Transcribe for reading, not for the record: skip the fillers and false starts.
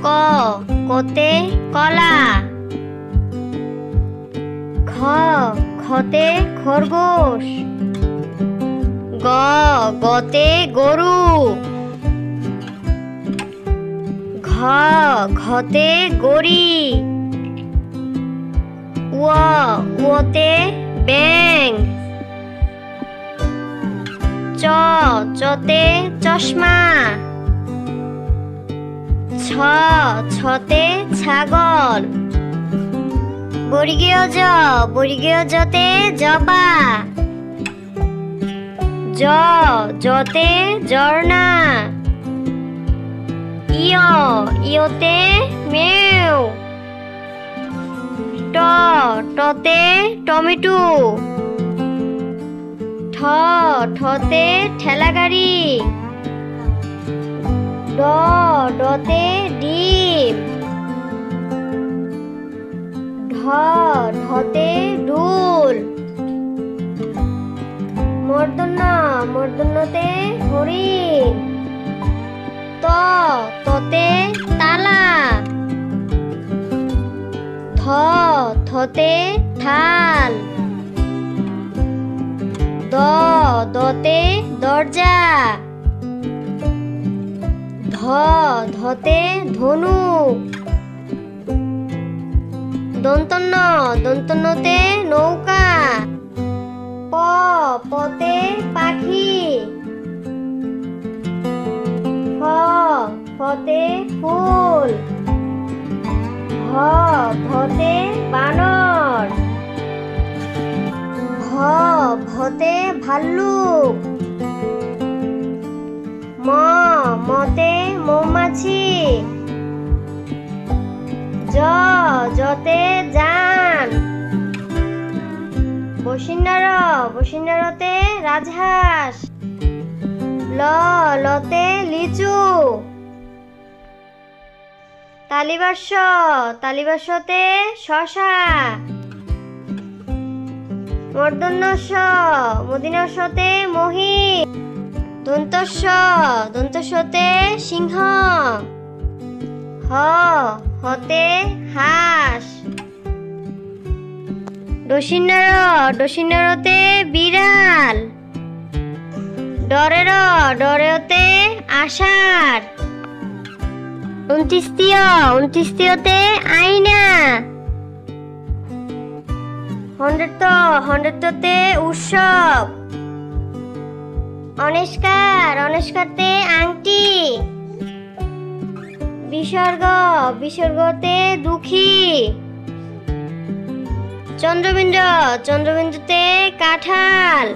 ক কতে কলা। খ খতে খরগোশ। গ গতে গরু। ঘ ঘতে গড়ি। উ উতে ব্যাঙ। চ চতে চশমা। ছ ছতে ছাগল। বর্গীয় জ বর্গীয় জতে জবা। জ জতে ঝর্ণা। ইয় ইয়তে মেও। ট টতে টমেটো। ঠ ঠতে ঠেলাগাড়ি। ড ডতে ডিম। ঢ ঢতে ঢোল। মূর্ধন্য মূর্ধন্যতে হরিণ। ত ততে তালা। থ থতে থাল। দ দতে দরজা। ধ ধতে ধনুক। দন্তন্য দন্তন্যতে নৌকা। প পতে পাখি। ফ ফতে ফুল। ভ ভতে বানর। ভ ভতে ভাল্লুক। ম মতে মৌমাছি। জ জতে জান। বসিন্নর বসিন্নরতে রাজহাঁস। ল লতে লিচু। তালিবাস্য তালিবাস্যতে শশা। মূর্ধন্যস্য মূর্ধন্যস্যতে মহিষ। দন্তস্য দন্তস্যতে সিংহ। হ হতে হাঁস। ডসিন্নর ডসিন্নরতে বিড়াল। ডরের ডরেতে আষাঢ়। উনত্রিশতীয় উনত্রিশতীয়তে আয়না। হন্ড্রেডতে উৎসব। অনেস্কার অনেস্কারতে আংটি। বিসর্গ বিসর্গতে দুঃখী। চন্দ্রবিন্দু চন্দ্রবিন্দুতে কাঁঠাল।